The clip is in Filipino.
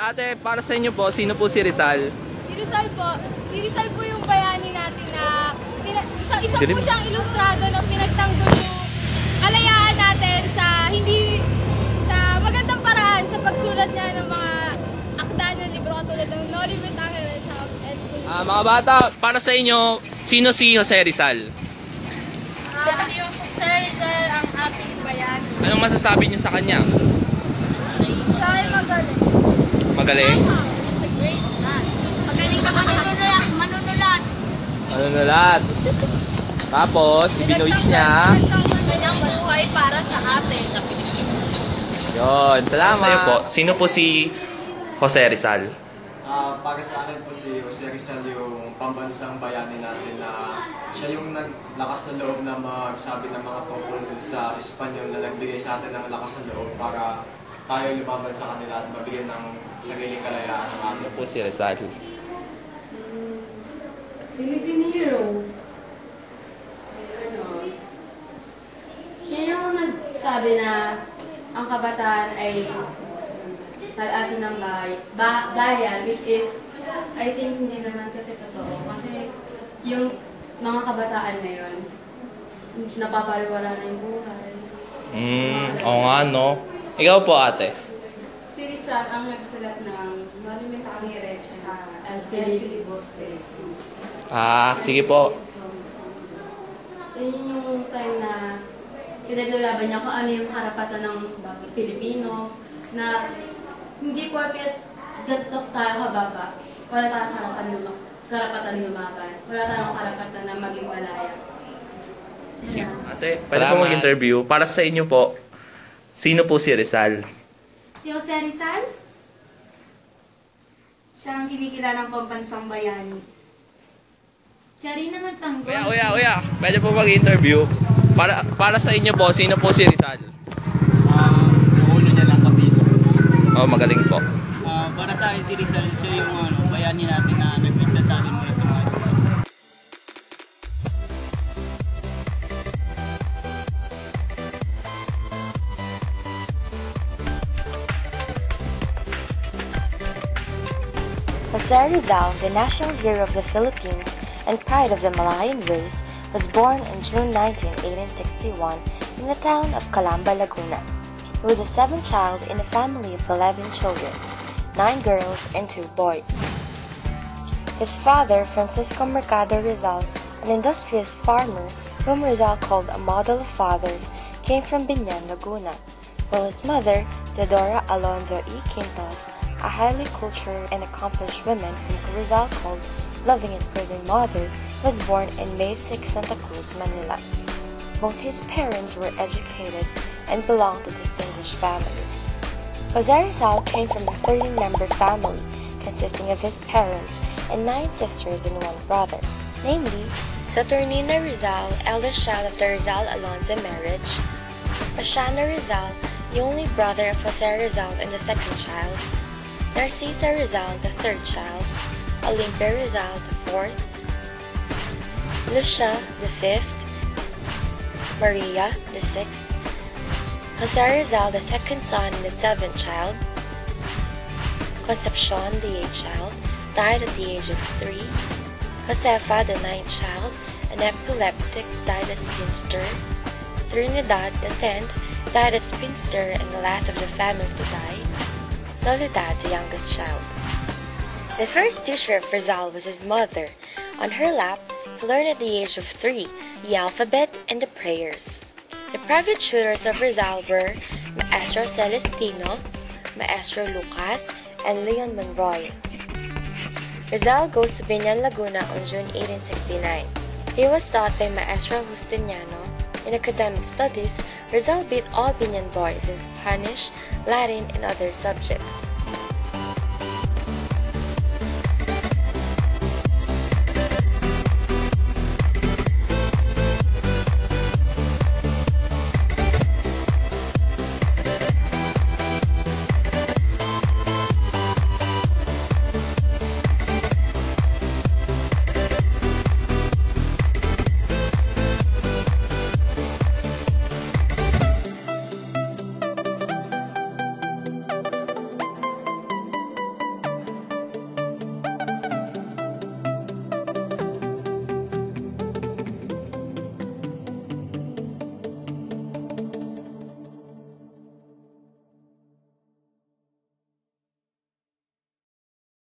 Ate, para sa inyo po, sino po si Rizal? Si Rizal po yung bayani natin na isa po siyang ilustrado na pinagtanggol yung kalayaan natin sa magandang paraan sa pagsulat niya ng mga akda ng libro katulad ng Noli Me Tangere and Mga bata, para sa inyo, sino si Jose Rizal? si Jose Rizal ang ating bayani. Anong masasabi niyo sa kanya? Siya ay magaling. Magaling? He's a great man. Magaling ka manunulat. Manunulat. Tapos, ibinuwis niya. Kanyang buhay para sa atin sa Pilipinas. Yun, salamat. Sa'yo po, sino po si Jose Rizal? Para sa akin po si Jose Rizal yung pambansang bayani natin na siya yung naglakas na loob na magsabi ng mga tungkol sa Espanyol na nagbigay sa atin ng lakas na loob para tayo lumaban sa kanila at mabigyan ng sariling kalayaan ng atin. Po si Rizal. Philippine hero. Siya yung nagsabi na ang kabataan ay pag-asa ng bayan, which is, I think hindi naman kasi totoo. Kasi yung mga kabataan ngayon, napapariwala na yung buhay. Oo nga, no? Ikaw po, ate. Si Rizal ang nagsulat ng Noli Me Tangere at Filibostres. Sige po. Yun yung time na pinaglalaban niya kung ano yung karapatan ng Pilipino na hindi porket gatok tayo kababa, wala tayong karapatan lumaban. Wala tayong karapatan na maging malaya. Ate, pwede po mag-interview. Para sa inyo po, sino po si Rizal? Si Jose Rizal? Siya ang kinikilalang pambansang bayani. Siya rin ang nagtanggol. Uya. Pwede po mag-interview. Para sa inyo po, sino po si Rizal? Ulo niya lang sa piso. Magaling po. Para sa akin si Rizal, siya yung bayani natin na nagpigla sa atin mula sa mga Espanyol. Jose Rizal, the national hero of the Philippines and pride of the Malayan race, was born on June 19, 1861 in the town of Calamba, Laguna. He was the seventh child in a family of 11 children, 9 girls and 2 boys. His father, Francisco Mercado Rizal, an industrious farmer whom Rizal called a model of fathers, came from Biñan, Laguna, while his mother, Teodora Alonzo E. Quintos, a highly cultured and accomplished woman whom Rizal called loving and prudent mother, was born in May 6, Santa Cruz, Manila. Both his parents were educated and belonged to distinguished families. Jose Rizal came from a 13-member family consisting of his parents and 9 sisters and 1 brother, namely Saturnina Rizal, eldest child of the Rizal-Alonzo marriage, Pasiano Rizal, the only brother of Jose Rizal and the second child, Narcisa Rizal, the third child, Olympia Rizal, the fourth, Lucia, the fifth, Maria, the sixth, Jose Rizal, the second son and the seventh child, Concepcion, the eighth child, died at the age of 3, Josefa, the ninth child, an epileptic, died as spinster, Trinidad, the 10th, died as spinster and the last of the family to die, Soledad, the youngest child. The first teacher of Rizal was his mother. On her lap, he learned at the age of 3 the alphabet and the prayers. The private tutors of Rizal were Maestro Celestino, Maestro Lucas, and Leon Monroy. Rizal goes to Biñan, Laguna on June 1869. He was taught by Maestro Justiniano. In academic studies, Rizal beat all Biñan boys in Spanish, Latin, and other subjects.